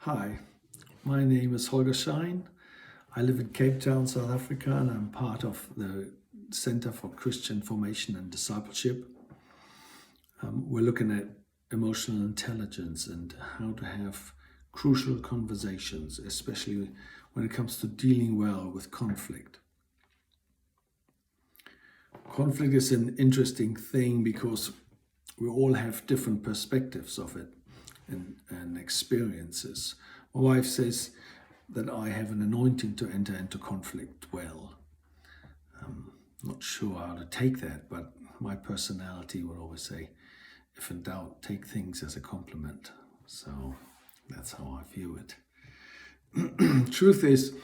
Hi, my name is Holger Schein. I live in Cape Town, South Africa, and I'm part of the Center for Christian Formation and Discipleship. We're looking at emotional intelligence and how to have crucial conversations, especially when it comes to dealing well with conflict. Conflict is an interesting thing because we all have different perspectives of it and experiences. My wife says that I have an anointing to enter into conflict well. Not sure how to take that, but my personality would always say, if in doubt, take things as a compliment. So that's how I view it. Truth is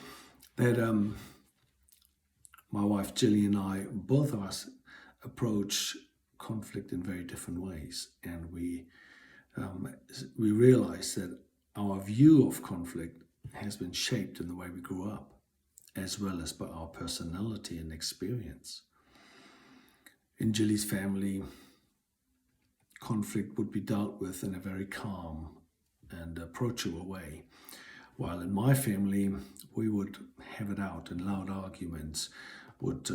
that my wife Jilly and I, both of us, approach conflict in very different ways, and we realize that our view of conflict has been shaped in the way we grew up, as well as by our personality and experience. In Jilly's family, conflict would be dealt with in a very calm and approachable way, while in my family, we would have it out, and loud arguments would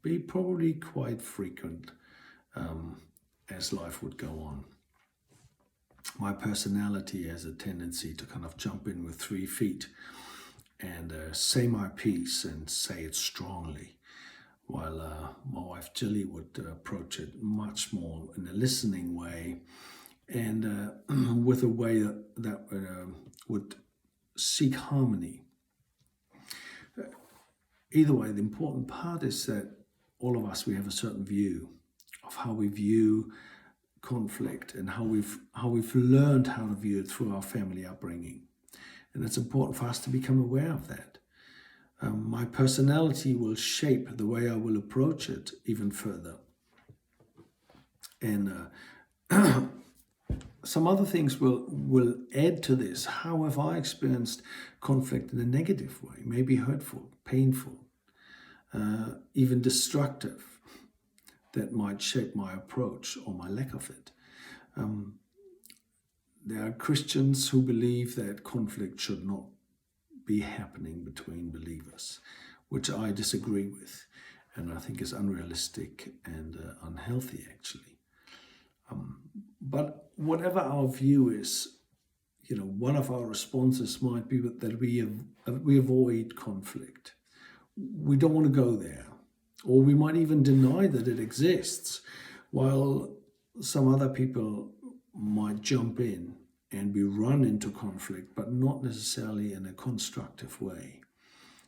be probably quite frequent as life would go on. My personality has a tendency to kind of jump in with 3 feet and say my piece and say it strongly, while my wife Jilly would approach it much more in a listening way and with a way that would seek harmony. Either way, the important part is that all of us, we have a certain view of how we view conflict and how we've learned how to view it through our family upbringing. And it's important for us to become aware of that. My personality will shape the way I will approach it even further. And some other things will add to this. How have I experienced conflict in a negative way? Maybe hurtful, painful, even destructive, that might shape my approach or my lack of it. There are Christians who believe that conflict should not be happening between believers, which I disagree with, and I think is unrealistic and unhealthy, actually. But whatever our view is, one of our responses might be that we avoid conflict. We don't want to go there. Or we might even deny that it exists, while some other people might jump in and we run into conflict, but not necessarily in a constructive way.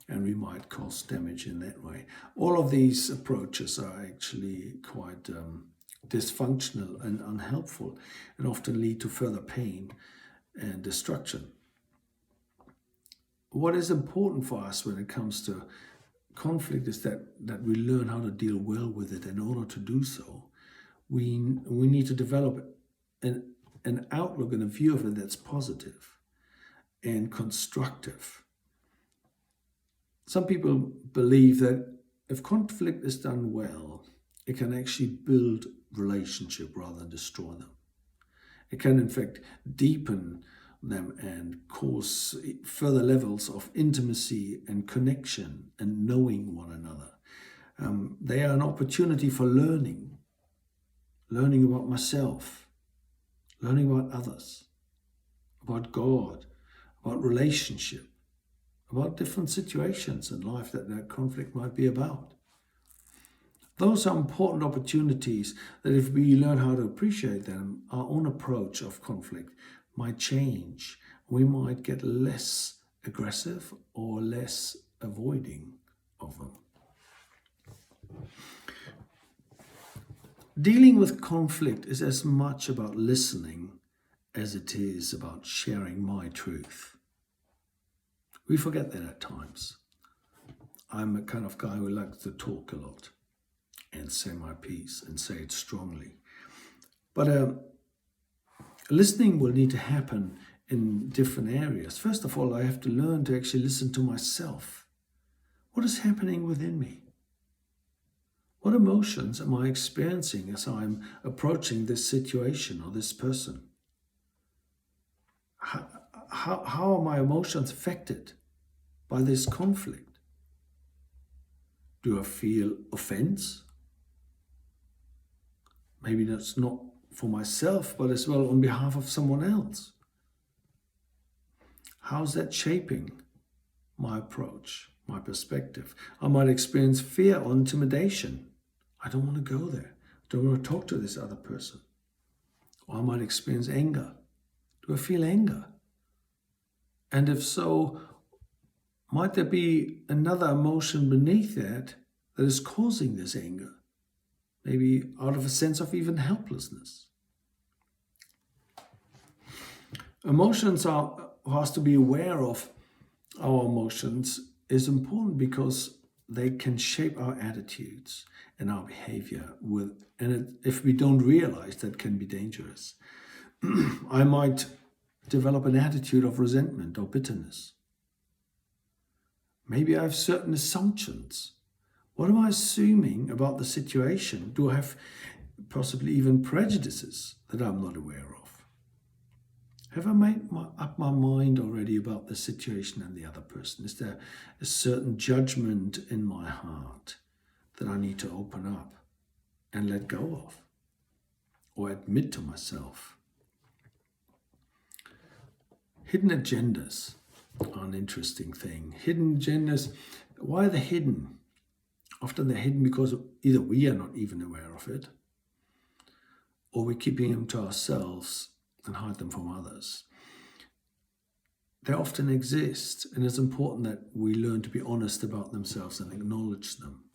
And we might cause damage in that way. All of these approaches are actually quite dysfunctional and unhelpful, and often lead to further pain and destruction. What is important for us when it comes to conflict is that we learn how to deal well with it. In order to do so, we need to develop an outlook and a view of it that's positive and constructive. Some people believe that if conflict is done well, it can actually build relationship rather than destroy them. It can, in fact, deepen them and cause further levels of intimacy and connection and knowing one another. They are an opportunity for learning about myself, learning about others, about God, about relationship, about different situations in life that conflict might be about. Those are important opportunities that if we learn how to appreciate them, our own approach of conflict might change. We might get less aggressive or less avoiding of them. Dealing with conflict is as much about listening as it is about sharing my truth. We forget that at times. I'm a kind of guy who likes to talk a lot and say my piece and say it strongly. But listening will need to happen in different areas. First of all, I have to learn to actually listen to myself. What is happening within me? What emotions am I experiencing as I'm approaching this situation or this person? how are my emotions affected by this conflict? Do I feel offense? Maybe that's not for myself, but as well on behalf of someone else. How's that shaping my approach, my perspective? I might experience fear or intimidation. I don't want to go there. I don't want to talk to this other person. Or I might experience anger. Do I feel anger? And if so, might there be another emotion beneath that is causing this anger? Maybe out of a sense of even helplessness. Emotions are, for us to be aware of our emotions is important because they can shape our attitudes and our behavior. If we don't realize, that can be dangerous. I might develop an attitude of resentment or bitterness. Maybe I have certain assumptions. What am I assuming about the situation? Do I have possibly even prejudices that I'm not aware of? Have I made up my mind already about the situation and the other person? Is there a certain judgment in my heart that I need to open up and let go of or admit to myself? Hidden agendas are an interesting thing. Hidden agendas, why are they hidden? Often they're hidden because either we are not even aware of it, or we're keeping them to ourselves and hide them from others. They often exist, and it's important that we learn to be honest about themselves and acknowledge them.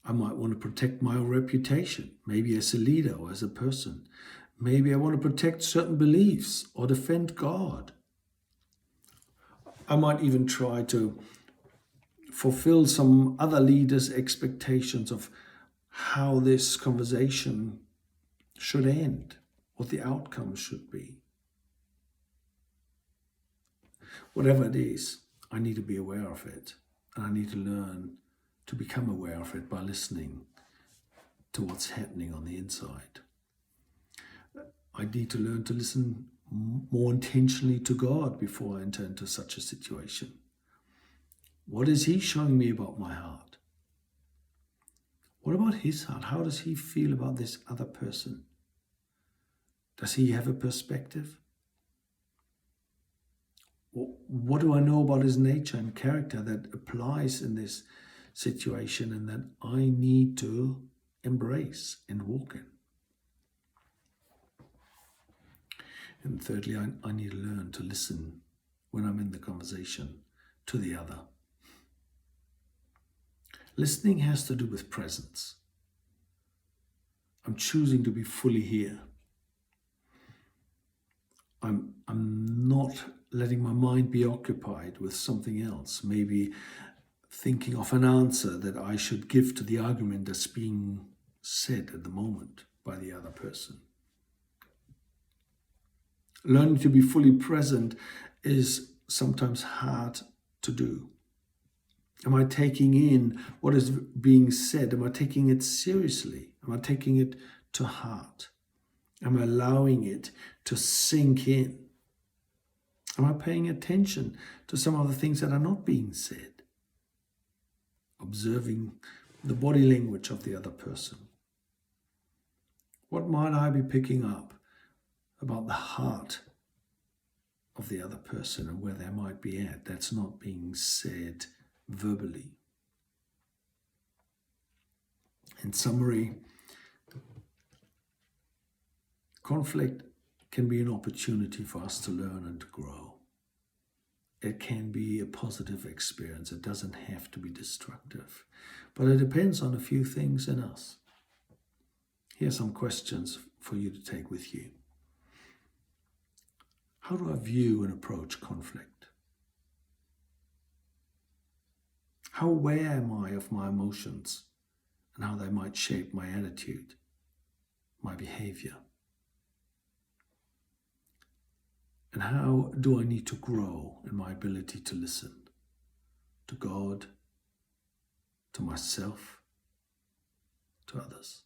I might want to protect my reputation, maybe as a leader or as a person. Maybe I want to protect certain beliefs or defend God. I might even try to fulfill some other leaders' expectations of how this conversation should end, what the outcome should be. Whatever it is, I need to be aware of it, and I need to learn to become aware of it by listening to what's happening on the inside. I need to learn to listen more intentionally to God before I enter into such a situation. What is He showing me about my heart? What about His heart? How does He feel about this other person? Does He have a perspective? What do I know about His nature and character that applies in this situation and that I need to embrace and walk in? And thirdly, I need to learn to listen when I'm in the conversation to the other. Listening has to do with presence. I'm choosing to be fully here. I'm not letting my mind be occupied with something else, maybe thinking of an answer that I should give to the argument that's being said at the moment by the other person. Learning to be fully present is sometimes hard to do. Am I taking in what is being said? Am I taking it seriously? Am I taking it to heart? Am I allowing it to sink in? Am I paying attention to some of the things that are not being said? Observing the body language of the other person. What might I be picking up about the heart of the other person and where they might be at that's not being said verbally? In summary, conflict can be an opportunity for us to learn and to grow. It can be a positive experience. It doesn't have to be destructive, but it depends on a few things in us. Here are some questions for you to take with you. How do I view and approach conflict? How aware am I of my emotions and how they might shape my attitude, my behavior? And how do I need to grow in my ability to listen to God, to myself, to others?